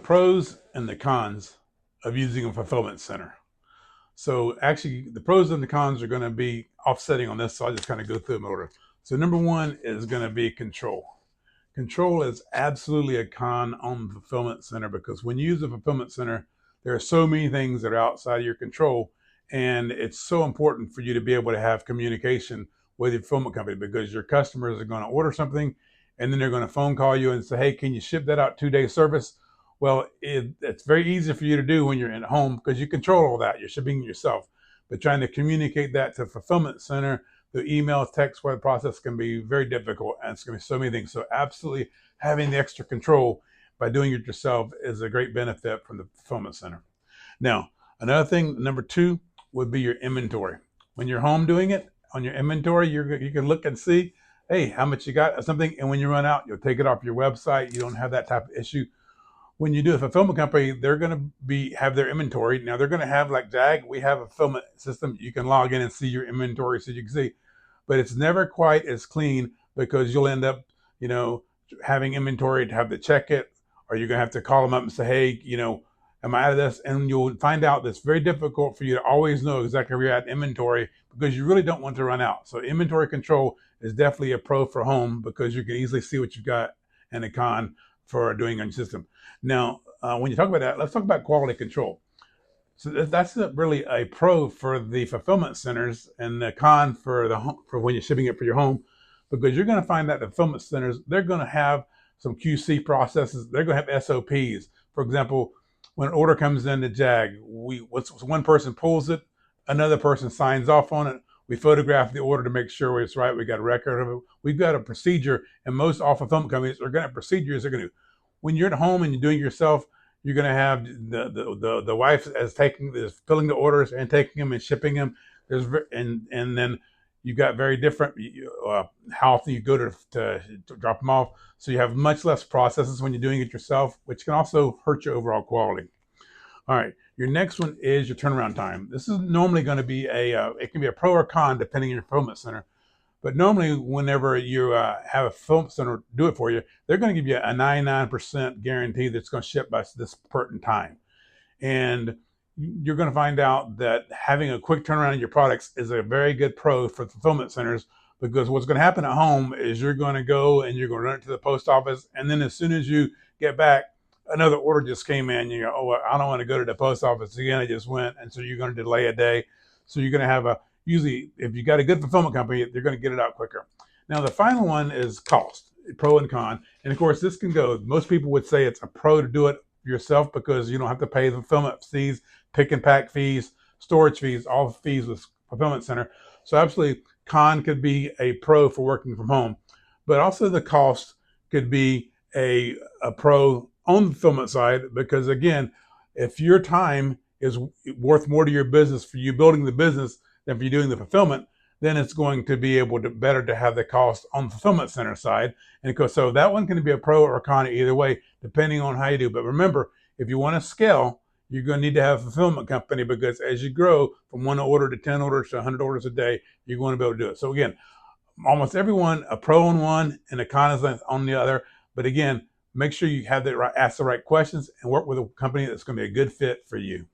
pros and the cons of using a fulfillment center. So actually the pros and the cons are going to be offsetting on this. So I'll just kind of go through them in order. So number one is going to be control. Control is absolutely a con on the fulfillment center, because when you use a fulfillment center, there are so many things that are outside of your control. And it's so important for you to be able to have communication with your fulfillment company, because your customers are going to order something and then they're going to phone call you and say, hey, can you ship that out 2-day service? Well, it's very easy for you to do when you're at home because you control all that. You're shipping yourself. But trying to communicate that to the fulfillment center, the email, text, web process can be very difficult, and it's going to be so many things. So absolutely having the extra control by doing it yourself is a great benefit from the fulfillment center. Now, another thing, number two, would be your inventory. When you're home doing it, on your inventory, you can look and see, hey, how much you got of something, and when you run out, you'll take it off your website. You don't have that type of issue. When you do a fulfillment company, they're going to have their inventory. Now they're going to have, like JAG, we have a fulfillment system. You can log in and see your inventory so you can see, but it's never quite as clean, because you'll end up, having inventory to have to check it, or you're going to have to call them up and say, hey, am I out of this? And you'll find out that it's very difficult for you to always know exactly where you're at in inventory, because you really don't want to run out. So inventory control is definitely a pro for home, because you can easily see what you've got, and a con for doing on your system. Now, when you talk about that, let's talk about quality control. So that's really a pro for the fulfillment centers, and the con for for when you're shipping it for your home, because you're going to find that the fulfillment centers, they're going to have some QC processes. They're going to have SOPs. For example, when an order comes in to JAG, one person pulls it, another person signs off on it. We photograph the order to make sure it's right. We got a record of it. We've got a procedure, and most all fulfillment companies are going to have procedures. They're going to, when you're at home and you're doing it yourself, you're going to have the wife is filling the orders and taking them and shipping them. And then you've got very different how often you go to drop them off. So you have much less processes when you're doing it yourself, which can also hurt your overall quality. All right, your next one is your turnaround time. This is normally going to be it can be a pro or con depending on your fulfillment center. But normally, whenever you have a fulfillment center do it for you, they're going to give you a 99% guarantee that's going to ship by this certain time. And you're going to find out that having a quick turnaround in your products is a very good pro for fulfillment centers, because what's going to happen at home is you're going to go and you're going to run it to the post office. And then as soon as you get back, another order just came in. You go, oh, well, I don't want to go to the post office again. I just went. And so you're going to delay a day. So you're going to have usually, if you got a good fulfillment company, they're going to get it out quicker. Now, the final one is cost, pro and con. And of course, this can go, most people would say it's a pro to do it yourself, because you don't have to pay the fulfillment fees, pick and pack fees, storage fees, all the fees with fulfillment center. So absolutely, con could be a pro for working from home, but also the cost could be a pro on the fulfillment side, because again, if your time is worth more to your business for you building the business than for you doing the fulfillment, then it's going to be able to better to have the cost on the fulfillment center side. And of course, so that one can be a pro or a con either way, depending on how you do. But remember, if you want to scale, you're going to need to have a fulfillment company, because as you grow from 1 order to 10 orders to 100 orders a day, you're going to be able to do it. So again, almost everyone, a pro on one and a con is on the other. But again, make sure you have ask the right questions and work with a company that's going to be a good fit for you.